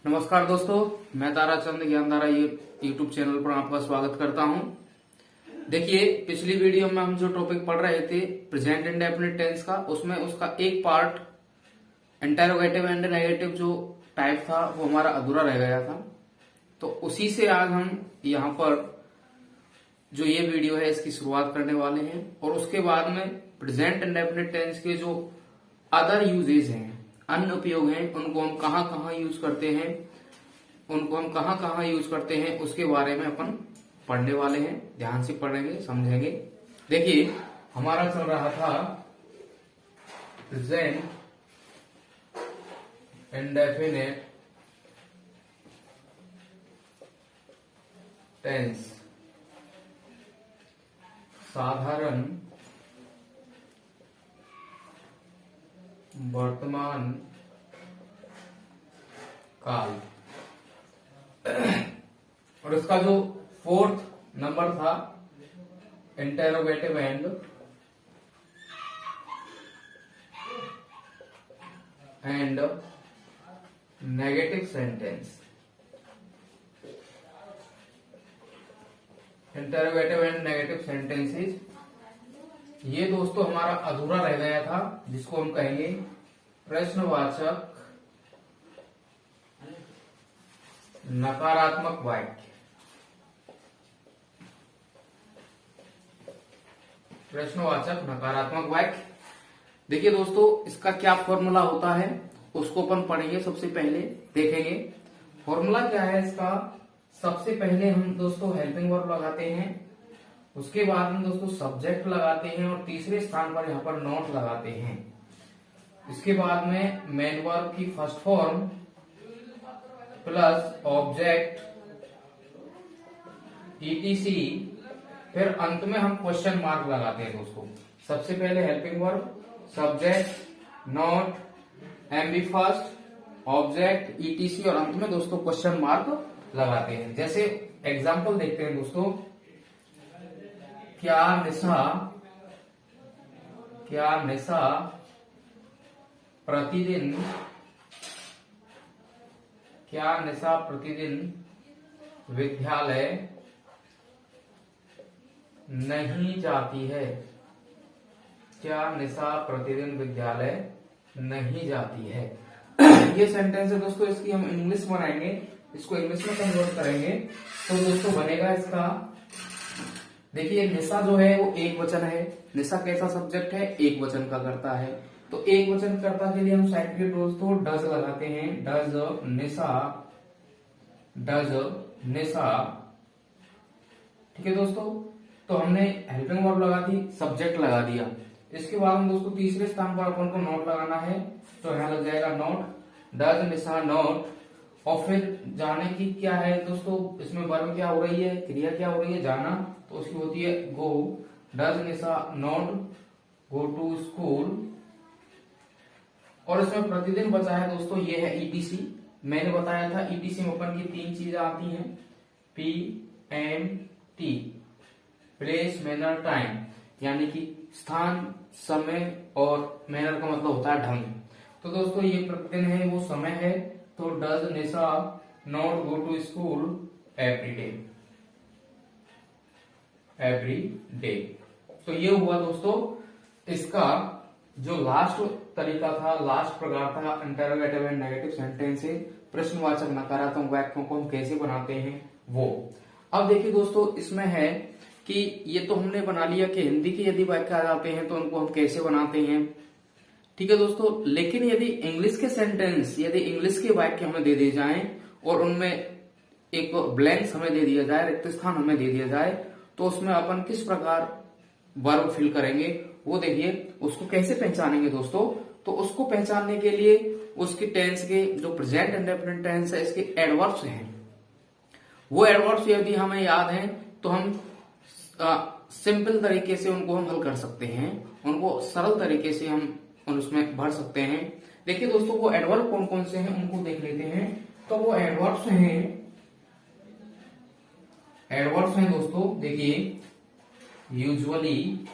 नमस्कार दोस्तों, मैं ताराचंद ज्ञानधारा यूट्यूब चैनल पर आपका स्वागत करता हूं। देखिए, पिछली वीडियो में हम जो टॉपिक पढ़ रहे थे प्रेजेंट इंडेफिनिट टेंस का, उसमें उसका एक पार्ट इंटेरोगेटिव एंड नेगेटिव जो टाइप था वो हमारा अधूरा रह गया था। तो उसी से आज हम यहाँ पर जो ये वीडियो है इसकी शुरुआत करने वाले हैं और उसके बाद में प्रेजेंट इंडेफिनिट टेंस के जो अदर यूजेज हैं, अन्य उपयोग हैं, उनको हम कहाँ कहाँ यूज करते हैं उसके बारे में अपन पढ़ने वाले हैं। ध्यान से पढ़ेंगे, समझेंगे। देखिए, हमारा चल रहा था प्रेजेंट इंडेफिनिट टेंस, साधारण वर्तमान काल, और इसका जो फोर्थ नंबर था interrogative and negative sentence. Interrogative and negative sentences, ये दोस्तों हमारा अधूरा रह गया था, जिसको हम कहेंगे प्रश्नवाचक नकारात्मक वाक्य। प्रश्नवाचक नकारात्मक वाक्य। देखिए दोस्तों, इसका क्या फॉर्मूला होता है उसको अपन पढ़ेंगे। सबसे पहले देखेंगे फॉर्मूला क्या है इसका। सबसे पहले हम दोस्तों हेल्पिंग वर्ब लगाते हैं, उसके बाद हम दोस्तों सब्जेक्ट लगाते हैं और तीसरे स्थान पर यहाँ पर नॉट लगाते हैं। इसके बाद में मेन वर्ब की first form plus object etc, फिर अंत में हम क्वेश्चन मार्क लगाते हैं दोस्तों। सबसे पहले helping verb, subject, not, MB first, object, etc और अंत में दोस्तों क्वेश्चन मार्क लगाते हैं। जैसे एग्जाम्पल देखते हैं दोस्तों। क्या निशा प्रतिदिन विद्यालय नहीं जाती है? क्या निशा प्रतिदिन विद्यालय नहीं जाती है? ये सेंटेंस है दोस्तों। इसकी हम इंग्लिश बनाएंगे, इसको इंग्लिश में कन्वर्ट करेंगे तो दोस्तों बनेगा इसका। देखिए, निशा जो है वो एक वचन है। निशा कैसा सब्जेक्ट है? एक वचन का करता है। तो एक वचन कर्ता के लिए हम साइड दोस्तों डज लगाते हैं। डज निशा। ठीक है दोस्तों, तो हमने हेल्पिंग वर्ब लगा दी, सब्जेक्ट लगा दिया। इसके बाद हम दोस्तों तीसरे स्थान पर अपन को नोट लगाना है, तो यहाँ लग जाएगा नोट। Does Nisha note. और फिर जाने की क्या है दोस्तों, इसमें वर्ब क्या हो रही है, क्रिया क्या हो रही है, जाना, तो उसकी होती है go. Does Nisha not go to school. और इसमें प्रतिदिन बचा है दोस्तों, ये है ईटीसी। मैंने बताया था ईटीसी में अपन की तीन चीजें आती हैं, P M T, place, manner, time, यानी कि स्थान, समय, और मैनर का मतलब होता है ढंग। तो दोस्तों ये प्रतिदिन है, वो समय है, तो does Nisha not go to school every day. तो ये हुआ दोस्तों इसका जो लास्ट तरीका था, लास्ट प्रकार था इंटेरोगेटिव एंड नेगेटिव सेंटेंसेस, प्रश्नवाचक नकारात्मक वाक्यों को हम कैसे बनाते हैं वो। अब देखिए दोस्तों, इसमें है कि ये तो हमने बना लिया कि हिंदी के यदि वाक्य आ जाते हैं तो उनको हम कैसे बनाते हैं। ठीक है दोस्तों, लेकिन यदि इंग्लिश के सेंटेंस, यदि इंग्लिश के वाक्य हमें दे दिए जाएं और उनमें एक ब्लैंक्स हमें दे दिया जाए, रिक्त स्थान हमें दे दिया जाए, तो उसमें अपन किस प्रकार वर्ब फिल करेंगे वो देखिए। उसको कैसे पहचानेंगे दोस्तों, तो उसको पहचानने के लिए उसके टेंस के जो प्रेजेंट इंडेफिनिट टेंस है, इसके एडवर्ब्स हैं, वो एडवर्ब्स यदि हमें याद हैं तो हम सिंपल तरीके से उनको हम हल कर सकते हैं, उनको सरल तरीके से हम उसमें भर सकते हैं। देखिए दोस्तों, वो एडवर्ब कौन कौन से हैं उनको देख लेते हैं। तो वो एडवर्ब्स हैं दोस्तों, देखिए, यूजुअली,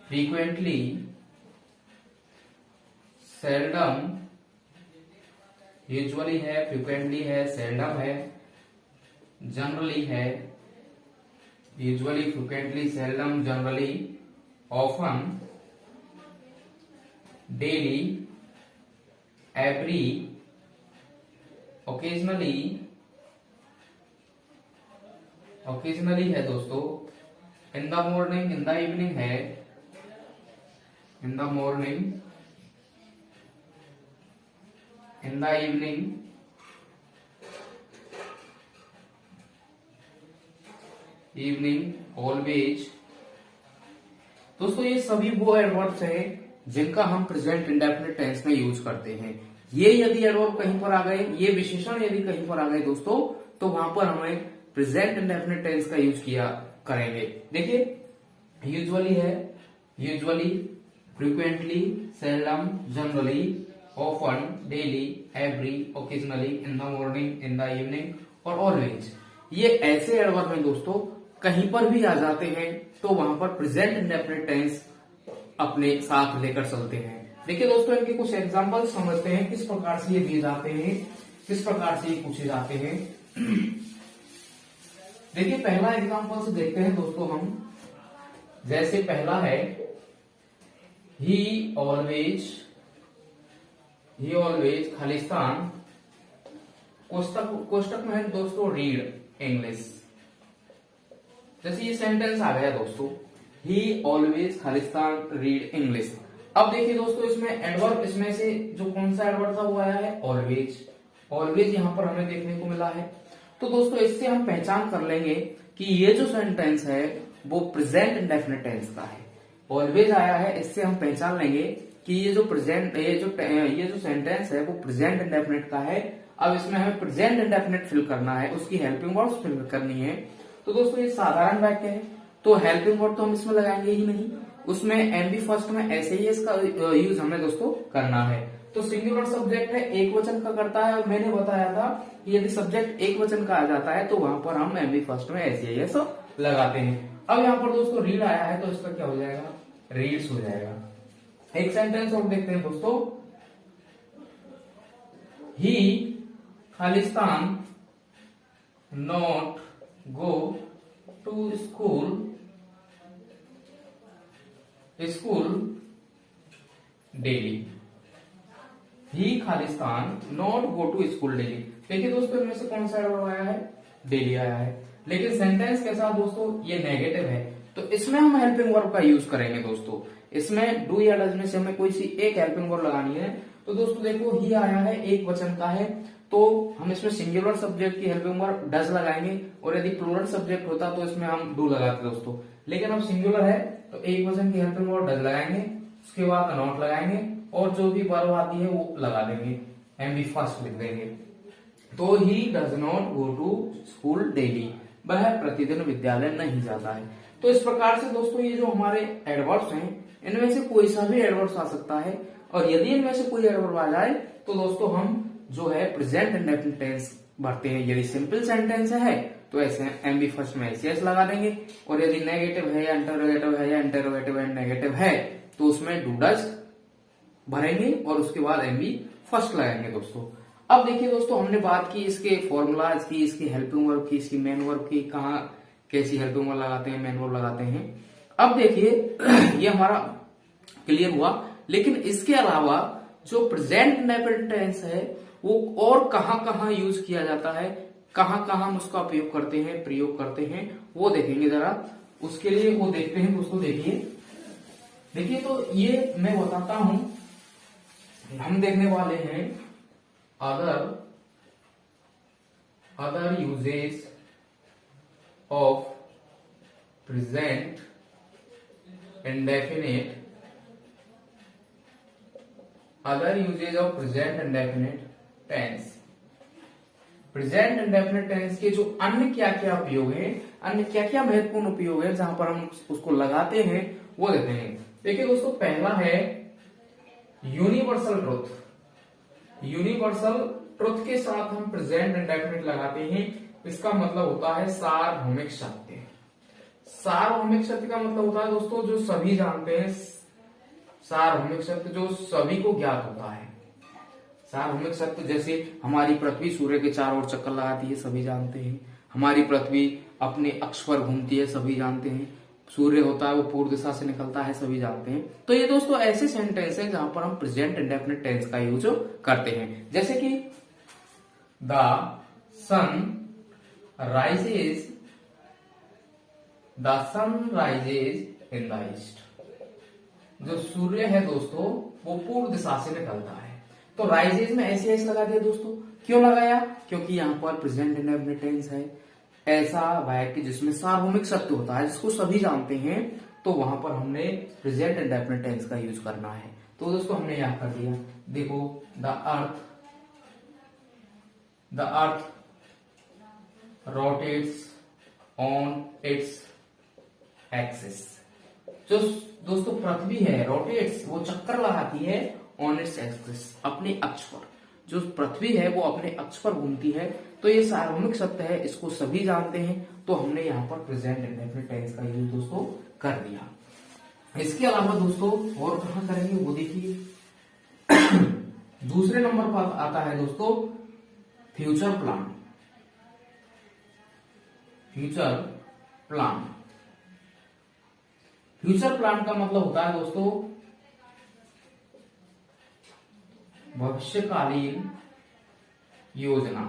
frequently, seldom, यूजुअली है, फ्रिक्वेंटली है, सेल्डम है, जनरली है, usually, frequently, seldom, generally, often, daily, every, occasionally, occasionally है दोस्तों, in the morning, in the evening है, in the morning, in the evening, evening, always. दोस्तों ये सभी वो एडवर्ब्स हैं जिनका हम प्रेजेंट इंडेफिनिट टेंस में यूज करते हैं। ये यदि एडवर्ब कहीं पर आ गए, ये विशेषण यदि कहीं पर आ गए दोस्तों, तो वहां पर हमें प्रेजेंट इंडेफिनिट टेंस का यूज किया करेंगे। देखिए यूजुअली है, usually, frequently, seldom, generally, often, daily, every, occasionally, in the morning, in the evening और ऑलवेज। ये ऐसे एडवर्ब हैं दोस्तों, कहीं पर भी आ जाते हैं तो वहां पर प्रेजेंट इंडेफिनिट टेंस अपने साथ लेकर चलते हैं। देखिए दोस्तों इनके कुछ एग्जांपल समझते हैं, किस प्रकार से ये दिए जाते हैं, किस प्रकार से ये पूछे जाते हैं। देखिए पहला एग्जांपल से देखते हैं दोस्तों हम। जैसे पहला है ही ऑलवेज खालिस्तान, कोष्टक में है दोस्तों रीड इंग्लिश। जैसे ये सेंटेंस आ गया दोस्तों, ही ऑलवेज खालिस्तान रीड इंग्लिश। अब देखिए दोस्तों इसमें एडवर्ब, इसमें से जो कौन सा एडवर्ब था वो आया है ऑलवेज। ऑलवेज यहां पर हमें देखने को मिला है। तो दोस्तों इससे हम पहचान कर लेंगे कि ये जो सेंटेंस है वो प्रेजेंट इंडेफिनिट टेंस का है। ऑलवेज आया है, इससे हम पहचान लेंगे कि ये जो सेंटेंस है वो प्रेजेंट इंडेफिनिट का है। अब इसमें हमें प्रेजेंट इंडेफिनिट फिल करना है, उसकी हेल्पिंग वर्ब्स फिल करनी है। तो दोस्तों ये साधारण वाक्य है, तो हेल्पिंग वर्ब तो हम इसमें लगाएंगे ही नहीं, उसमें एमबी फर्स्ट में ऐसे ही इसका यूज हमें दोस्तों करना है। तो सिंगुलर सब्जेक्ट है, एक वचन का करता है, और मैंने बताया था कि यदि सब्जेक्ट एक वचन का आ जाता है तो वहां पर हम एमबी फर्स्ट में ऐसे ही लगाते हैं। अब यहाँ पर दोस्तों रीड आया है तो इसका क्या हो जाएगा, रीड्स हो जाएगा। एक सेंटेंस और देखते हैं दोस्तों, he Khalistan not go to school daily. He Khalistan not go to school daily. देखिए दोस्तों इनमें से कौन सा एडवर्ब आया है, डेली आया है। लेकिन सेंटेंस के साथ दोस्तों ये नेगेटिव है, तो इसमें हम हेल्पिंग वर्ब का यूज करेंगे दोस्तों। इसमें डू या डज में से हमें कोई सी एक हेल्पिंग वर्ब लगानी है। तो दोस्तों देखो ही आया है, एक वचन का है, तो हम इसमें सिंगुलर सब्जेक्ट की हेल्पिंग वर्ब डज लगाएंगे, और यदि प्लूरल सब्जेक्ट होता तो इसमें हम डू लगाते दोस्तों। लेकिन अब सिंगुलर है तो एक वचन की हेल्पिंग वर्ब डज लगाएंगे, उसके बाद नॉट लगाएंगे, और जो भी वर्ब आती है वो लगा देंगे, एमबी फर्स्ट लिख देंगे। तो he does not go to school daily, वह प्रतिदिन विद्यालय नहीं जाता है। तो इस प्रकार से दोस्तों ये जो हमारे एडवर्ब्स हैं इनमें से कोई सा भी एडवर्ब्स आ सकता है, और यदि इनमें से कोई एडवर्ब आ जाए तो दोस्तों हम जो है प्रेजेंट इंडेफिनिट टेंस भरते हैं। यदि सिंपल सेंटेंस है तो ऐसे एमबी फर्स्ट में एस लगा देंगे, और यदि नेगेटिव है या इंटरोगेटिव है या इंटरोगेटिव एंड नेगेटिव है तो उसमें डू डज भरेंगे और उसके बाद एमबी फर्स्ट लगाएंगे दोस्तों। अब देखिए दोस्तों हमने बात की इसके फॉर्मूलाज की, इसकी हेल्पिंग वर्ब की, इसकी मेन वर्ब की, कहाँ कैसी हेल्पिंग वर्ब लगाते हैं, मेन वर्ब लगाते हैं। अब देखिए ये हमारा क्लियर हुआ, लेकिन इसके अलावा जो प्रेजेंट इंडेफिनिट टेंस है वो और कहाँ यूज किया जाता है, कहाँ हम उसका प्रयोग करते हैं वो देखेंगे जरा। उसके लिए वो देखते हैं दोस्तों। देखिए तो ये मैं बताता हूं, हम देखने वाले हैं other uses of present indefinite, other uses of present indefinite tense. Present indefinite tense के जो अन्य क्या क्या उपयोग है, अन्य क्या क्या महत्वपूर्ण उपयोग है जहां पर हम उसको लगाते हैं वो देते हैं। देखिए दोस्तों पहला है यूनिवर्सल ट्रुथ। यूनिवर्सल ट्रुथ के साथ हम प्रेजेंट इंडेफिनिट लगाते हैं। इसका मतलब होता है सार्वभौमिक सत्य। सार्वभौमिक सत्य का मतलब होता है दोस्तों जो सभी जानते हैं, सार्वभौमिक सत्य जो सभी को ज्ञात होता है। सार्वभौमिक सत्य जैसे हमारी पृथ्वी सूर्य के चारों ओर चक्कर लगाती है, सभी जानते हैं। हमारी पृथ्वी अपने अक्ष पर घूमती है, सभी जानते हैं। सूर्य होता है वो पूर्व दिशा से निकलता है, सभी जानते हैं। तो ये दोस्तों ऐसे सेंटेंस है जहां पर हम प्रेजेंट इंडेफिनिट टेंस का यूज करते हैं। जैसे कि the sun rises in the east. जो सूर्य है दोस्तों वो पूर्व दिशा से निकलता है। तो राइजेज में एस लगा दिया दोस्तों। क्यों लगाया? क्योंकि यहाँ पर प्रेजेंट इंडेफिनिट टेंस है, ऐसा वाक्य जिसमें सार्वभौमिक सत्य होता है, जिसको सभी जानते हैं, तो वहां पर हमने प्रेजेंट इंडेफिनिट टेंस का यूज करना है। तो दोस्तों हमने यहां कर दिया। देखो the earth rotates on its axis. जो दोस्तों पृथ्वी है रोटेट्स, वो चक्कर लगाती है ऑन इट्स एक्सिस, अपने अक्ष पर। जो पृथ्वी है वो अपने अक्ष पर घूमती है। तो ये सार्वभौमिक सत्य है, इसको सभी जानते हैं, तो हमने यहाँ पर प्रेजेंट इंडेफिनिट टेंस का यूज दोस्तों कर दिया। इसके अलावा दोस्तों और कहां करेंगे वो देखिए। दूसरे नंबर पर आता है दोस्तों फ्यूचर प्लान। फ्यूचर प्लान का मतलब होता है दोस्तों भविष्यकालीन योजना।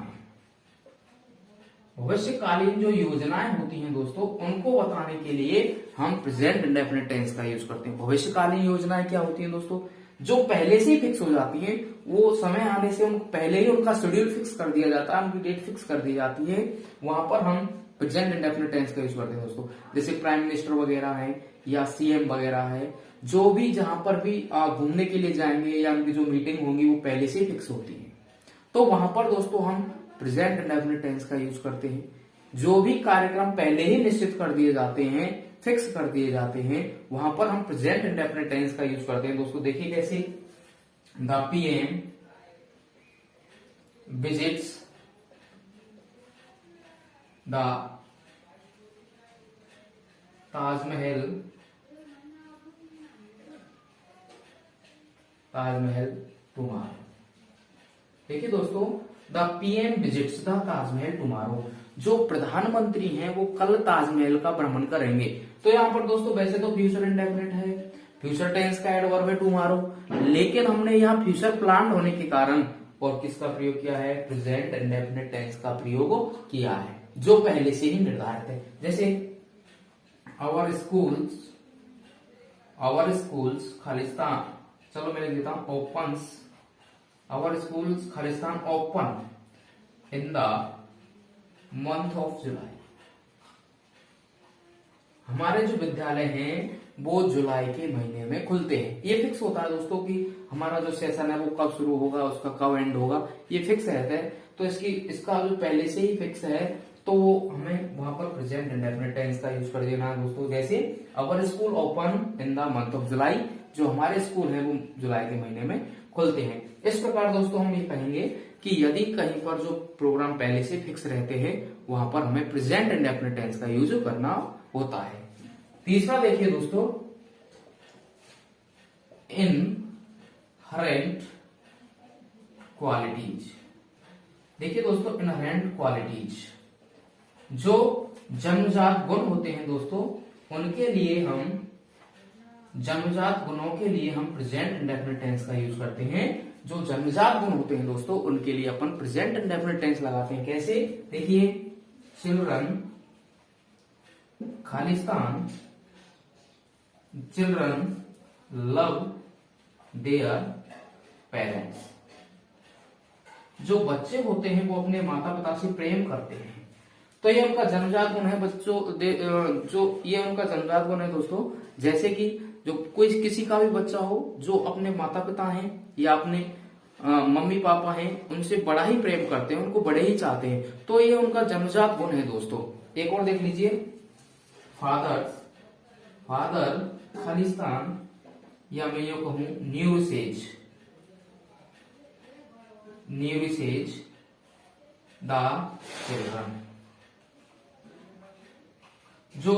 भविष्यकालीन जो योजनाएं होती हैं दोस्तों, उनको बताने के लिए हम प्रेजेंट इंडेफिनिट टेंस का यूज करते हैं। भविष्यकालीन योजनाएं क्या होती हैं दोस्तों? जो पहले से ही फिक्स हो जाती हैं, वो समय आने से उनको पहले ही उनका शेड्यूल फिक्स कर दिया जाता है, उनकी डेट फिक्स कर दी जाती है, वहां पर हम प्रेजेंट इंडेफिनिट टेंस का यूज करते हैं दोस्तों। जैसे प्राइम मिनिस्टर वगैरह है या सीएम वगैरह है, जो भी जहां पर भी घूमने के लिए जाएंगे या उनकी जो मीटिंग होंगी वो पहले से ही फिक्स होती है, तो वहां पर दोस्तों हम प्रेजेंट इंडेफिनिट टेंस का यूज करते हैं। जो भी कार्यक्रम पहले ही निश्चित कर दिए जाते हैं, फिक्स कर दिए जाते हैं, वहां पर हम प्रेजेंट इंडेफिनिट टेंस का यूज करते हैं दोस्तों। देखिए कैसे, the PM visits the Taj Mahal tomorrow. देखिए दोस्तों, the PM visits the Taj Mahal tomorrow. जो प्रधानमंत्री हैं वो कल ताजमहल का भ्रमण करेंगे। तो यहाँ पर दोस्तों वैसे तो फ्यूचर इंडेफिनिट है, फ्यूचर टेंस का एडवर्ब है टुमारो, लेकिन हमने यहाँ फ्यूचर प्लान होने के कारण और किसका प्रयोग किया है? प्रेजेंट इंडेफिनिट टेंस का प्रयोग किया है, जो पहले से ही निर्धारित है। जैसे आवर स्कूल्स खालिस्तान, चलो मैं लिख देता हूं ओपन्स, आवर स्कूल्स खालिस्तान open in the month of July. हमारे जो विद्यालय हैं वो जुलाई के महीने में खुलते हैं। ये फिक्स होता है दोस्तों कि हमारा जो सेशन है वो कब शुरू होगा, उसका कब एंड होगा, ये फिक्स रहता है। तो इसका जो पहले से ही फिक्स है, तो हमें वहां पर प्रेजेंट इंडेफिनिट टेंस का यूज कर देना है दोस्तों। जैसे अवर school open in the month of जुलाई, जो हमारे स्कूल है वो जुलाई के महीने में खुलते हैं। इस प्रकार दोस्तों हम ये कहेंगे कि यदि कहीं पर जो प्रोग्राम पहले से फिक्स रहते हैं, वहां पर हमें प्रेजेंट इंडेफिनिट टेंस का यूज करना होता है। तीसरा देखिए दोस्तों, इनहेरेंट क्वालिटीज। देखिए दोस्तों, इनहेरेंट क्वालिटीज जो जन्मजात गुण होते हैं दोस्तों, उनके लिए हम जन्मजात गुणों के लिए हम प्रेजेंट इंडेफिनिट टेंस का यूज करते हैं। जो जन्मजात गुण होते हैं दोस्तों, उनके लिए अपन प्रेजेंट इंडेफिनिट टेंस लगाते हैं। कैसे? देखिए, children Khalistan, children love their parents. जो बच्चे होते हैं वो अपने माता पिता से प्रेम करते हैं। तो ये उनका जन्मजात गुण है बच्चों, जो ये उनका जन्मजात गुण है दोस्तों। जैसे कि जो कोई किसी का भी बच्चा हो जो अपने माता पिता हैं या अपने मम्मी पापा हैं, उनसे बड़ा ही प्रेम करते हैं, उनको बड़े ही चाहते हैं, तो ये उनका जन्मजात गुण है दोस्तों। एक और देख लीजिए, फादर खालिस्तान, या मैं ये कहूं न्यूरिसेज द चिल्ड्रन। जो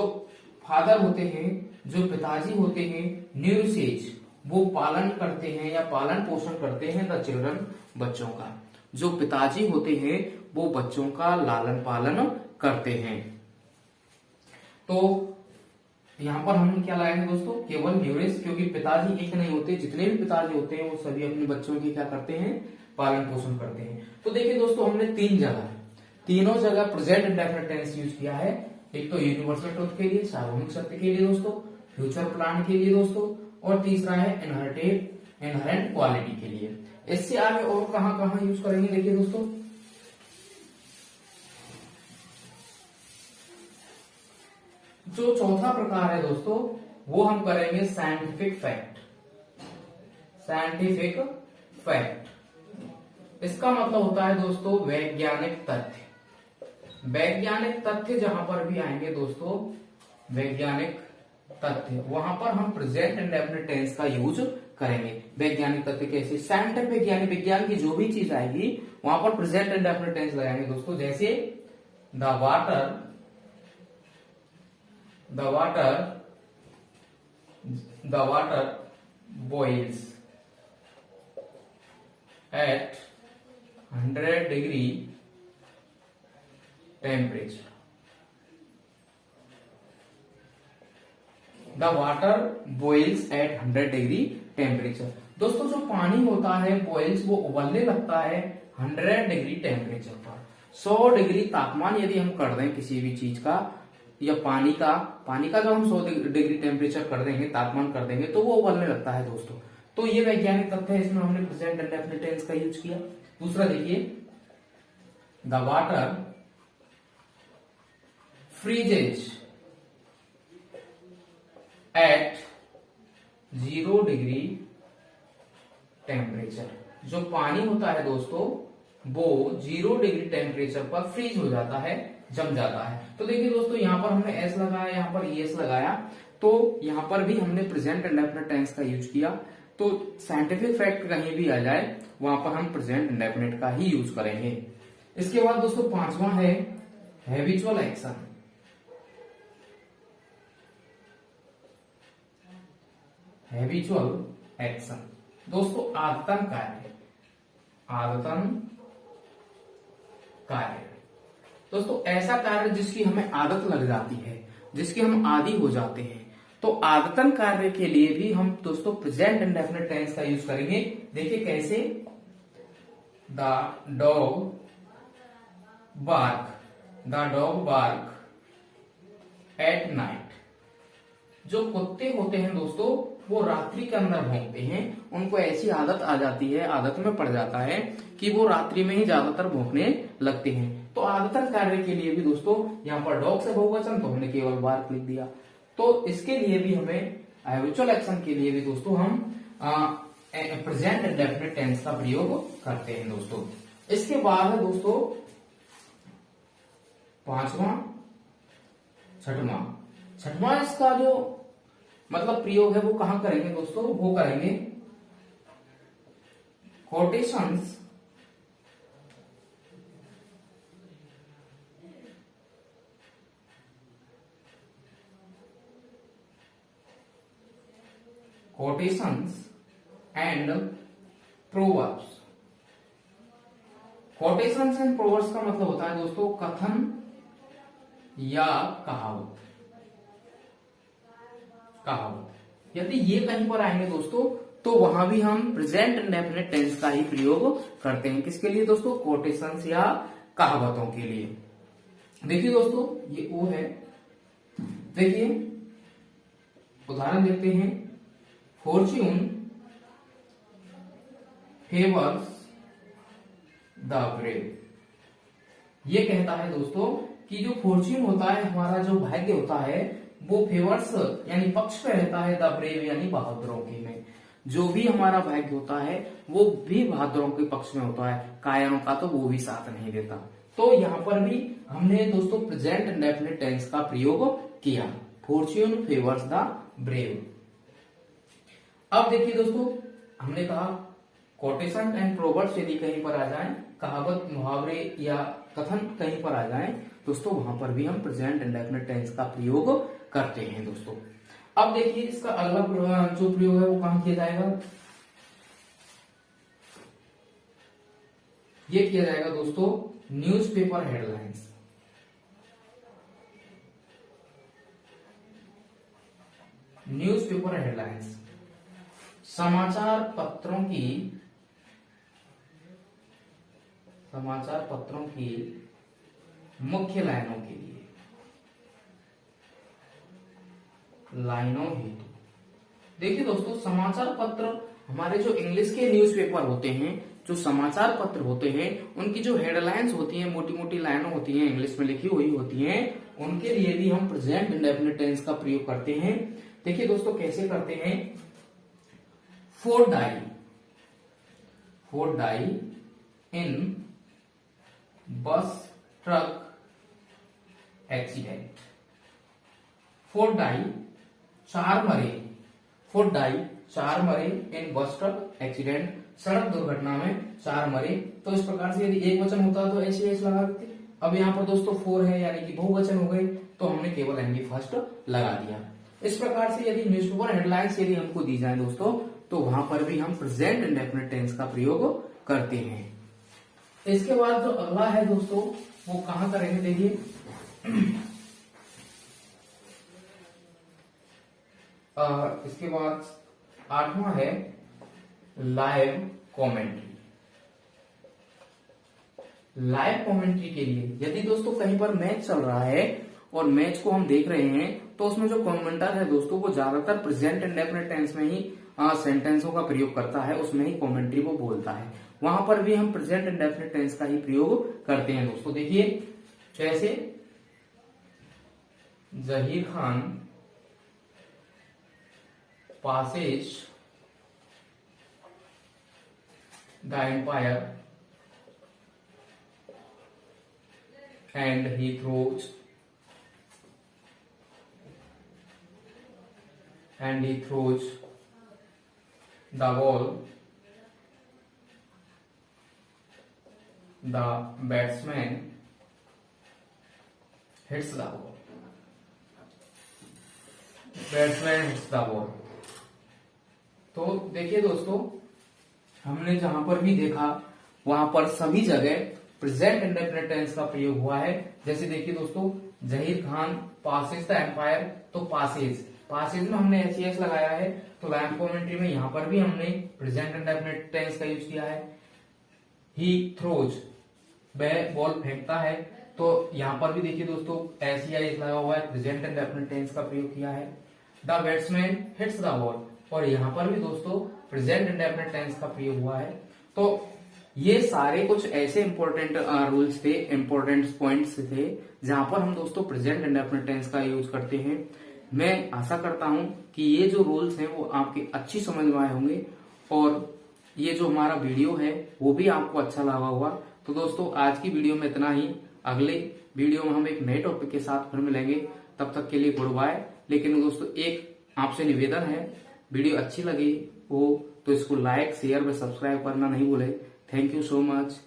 फादर होते हैं, जो पिताजी होते हैं, न्यूरिसेज वो पालन करते हैं या पालन पोषण करते हैं द चिल्ड्रन, बच्चों का। जो पिताजी होते हैं वो बच्चों का लालन पालन करते हैं। तो यहाँ पर हम क्या लगाएंगे दोस्तों, केवल न्यूरेस, क्योंकि पिताजी एक नहीं होते, जितने भी पिताजी होते हैं वो सभी अपने बच्चों की क्या करते हैं, पालन पोषण करते हैं। तो देखिए दोस्तों, हमने तीनों जगह प्रेजेंट इंडेफिनिट टेंस यूज किया है। एक तो यूनिवर्सल ट्रुथ के लिए, सार्वभौमिक सत्य के लिए दोस्तों, फ्यूचर प्लान के लिए दोस्तों, और तीसरा है इनहेरेंट क्वालिटी के लिए। इससे आगे और कहां कहां यूज करेंगे, देखिए दोस्तों, जो चौथा प्रकार है दोस्तों वो हम करेंगे साइंटिफिक फैक्ट। साइंटिफिक फैक्ट इसका मतलब होता है दोस्तों वैज्ञानिक तथ्य। वैज्ञानिक तथ्य जहां पर भी आएंगे दोस्तों, वैज्ञानिक तथ्य, वहां पर हम प्रेजेंट इंडेफिनिट टेंस का यूज करेंगे। वैज्ञानिक तथ्य कैसे, साइंटिफिक यानी विज्ञान की जो भी चीज आएगी वहां पर प्रेजेंट इंडेफिनिट टेंस लगाएंगे दोस्तों। जैसे the water boils at 100 degree temperature. The water boils at 100 degree temperature. दोस्तों जो पानी होता है बॉइल्स, वो उबलने लगता है 100 डिग्री टेम्परेचर पर। 100 डिग्री तापमान यदि हम कर दें किसी भी चीज का या पानी का जब हम 100 डिग्री टेम्परेचर कर देंगे, तापमान कर देंगे, तो वो उबलने लगता है दोस्तों। तो ये वैज्ञानिक तथ्य है, इसमें हमने प्रेजेंट इंडेफिनिट टेंस का यूज किया। दूसरा देखिए, the water freezes at 0 degree temperature. जो पानी होता है दोस्तों वो 0 डिग्री टेम्परेचर पर फ्रीज हो जाता है, जम जाता है। तो देखिए दोस्तों, यहाँ पर हमने एस लगाया, यहाँ पर ईएस लगाया, तो यहाँ पर भी हमने प्रेजेंट इंडेफिनिट टेंस का यूज किया। तो साइंटिफिक फैक्ट कहीं भी आ जाए वहां पर हम प्रेजेंट इंडेफिनिट का ही यूज करेंगे। इसके बाद दोस्तों पांचवा है हैबिचुअल एक्शन। हैबिचुअल एक्शन दोस्तों आदतन कार्य, आदतन कार्य दोस्तों ऐसा कार्य जिसकी हमें आदत लग जाती है, जिसके हम आदी हो जाते हैं। तो आदतन कार्य के लिए भी हम दोस्तों प्रेजेंट इंडेफिनिट टेंस का यूज करेंगे। देखिए कैसे, the dog bark at night. जो कुत्ते होते हैं दोस्तों वो रात्रि के अंदर भौंकते हैं, उनको ऐसी आदत आ जाती है, आदत में पड़ जाता है कि वो रात्रि में ही ज्यादातर भौंकने लगते हैं। तो आदतन कार्य के लिए भी दोस्तों यहाँ पर डॉग से बहुवचन, तो हमने केवल बार्क लिख दिया। तो इसके लिए भी हमें हैबिचुअल एक्शन के लिए भी दोस्तों हम प्रेजेंट इंडेफिनिट टेंस का प्रयोग करते हैं दोस्तों। इसके बाद है दोस्तों पांचवा, छठवां इसका जो मतलब प्रयोग है वो कहां करेंगे दोस्तों, वो करेंगे quotations and proverbs. Quotations and proverbs का मतलब होता है दोस्तों कथन या कहावत। यदि ये कहीं पर आएंगे दोस्तों तो वहां भी हम प्रेजेंट इंडेफिनिट टेंस का ही प्रयोग करते हैं। किसके लिए दोस्तों, कोटेशंस या कहावतों के लिए। देखिए दोस्तों ये ओ है, देखिए उदाहरण देखते हैं, फॉर्च्यून फेवर्स द ब्रेव। ये कहता है दोस्तों कि जो फॉर्च्यून होता है, हमारा जो भाग्य होता है, वो फेवर्स यानी पक्ष पे रहता है द ब्रेव यानी बहादुरों के में। जो भी हमारा भाग्य होता है वो भी बहादुरों के पक्ष में होता है, कायरों का तो वो भी साथ नहीं देता। तो यहाँ पर भी हमने दोस्तों प्रेजेंट इंडेफिनिट टेंस का प्रयोग किया, फॉर्च्यून फेवर्स द ब्रेव। अब देखिए दोस्तों, हमने कहा कोटेशन एंड प्रोवर्ब्स यदि कहीं पर आ जाए, कहावत, मुहावरे या कथन कहीं पर आ जाए दोस्तों, वहां पर भी हम प्रेजेंट इंडेफिनिट टेंस का प्रयोग करते हैं दोस्तों। अब देखिए इसका अगला जो प्रयोग है वो कहां किया जाएगा, ये किया जाएगा दोस्तों न्यूज़पेपर हेडलाइंस। न्यूज़पेपर हेडलाइंस समाचार पत्रों की मुख्य लाइनों के लिए, लाइनों हेतु। देखिए दोस्तों समाचार पत्र हमारे जो इंग्लिश के न्यूज़पेपर होते हैं, जो समाचार पत्र होते हैं, उनकी जो हेडलाइंस होती हैं, मोटी मोटी लाइनें होती हैं, इंग्लिश में लिखी हुई होती हैं, उनके लिए भी हम प्रेजेंट इंडेफिनिट टेंस का प्रयोग करते हैं। देखिए दोस्तों कैसे करते हैं, फोर डाई इन बस ट्रक एक्सीडेंट। 4 डाई 4 मरे, 4 डाई 4 मरे इन बस ट्रक एक्सीडेंट, सड़क दुर्घटना में 4 मरे। तो इस प्रकार से यदि एक वचन होता तो ऐसे ऐसे लगा देते। अब यहाँ पर दोस्तों 4 है यानी कि बहुवचन हो गए, तो हमने केवल एनवी फर्स्ट लगा दिया। इस प्रकार से यदि न्यूज़पेपर हेडलाइंस यदि हमको दी जाए दोस्तों, तो वहां पर भी हम प्रेजेंट इंडेफिनिट टेंस का प्रयोग करते हैं। इसके बाद जो अगला है दोस्तों वो कहां करेंगे, देखिए इसके बाद 8वां है लाइव कमेंट्री। लाइव कमेंट्री के लिए यदि दोस्तों कहीं पर मैच चल रहा है और मैच को हम देख रहे हैं, तो उसमें जो कमेंटर है दोस्तों वो ज्यादातर प्रेजेंट इंडेफिनिट टेंस में ही सेंटेंसों का प्रयोग करता है, उसमें ही कमेंट्री वो बोलता है। वहां पर भी हम प्रेजेंट इंडेफिनिट टेंस का ही प्रयोग करते हैं दोस्तों। देखिए जैसे Zaheer Khan passes the empire and he throws the ball, the batsman hits the ball, batsman hits the ball। तो देखिए दोस्तों हमने जहां पर भी देखा वहां पर सभी जगह प्रेजेंट इंडेफिनिट टेंस का प्रयोग हुआ है। जैसे देखिए दोस्तों Zaheer Khan passes the umpire, तो पासेज में हमने एच लगाया है, तो लाइव कमेंट्री में यहां पर भी हमने प्रेजेंट इंडेफिनिट टेंस का यूज किया है। ही थ्रोज वह बॉल फेंकता है, तो यहां पर भी देखिए दोस्तों एच लगा हुआ है, प्रेजेंट इंडेफिनिट टेंस का प्रयोग किया है। The batsman hits the ball, और यहां पर भी दोस्तों प्रेजेंट इंडेफिनिट टेंस का प्रयोग हुआ है। तो ये सारे कुछ ऐसे इंपॉर्टेंट रूल्स थे, इंपॉर्टेंट पॉइंट्स थे, जहां पर हम दोस्तों प्रेजेंट इंडेफिनिट टेंस का यूज करते हैं। मैं आशा करता हूं कि ये जो रूल्स हैं वो आपके अच्छी समझ में आए होंगे, और ये जो हमारा वीडियो है वो भी आपको अच्छा लगा होगा। तो दोस्तों आज की वीडियो में इतना ही। अगले वीडियो में हम एक नए टॉपिक के साथ फिर मिलेंगे, तब तक के लिए गुड बाय। लेकिन दोस्तों एक आपसे निवेदन है, वीडियो अच्छी लगी हो तो इसको लाइक शेयर व सब्सक्राइब करना नहीं भूले। Thank you so much.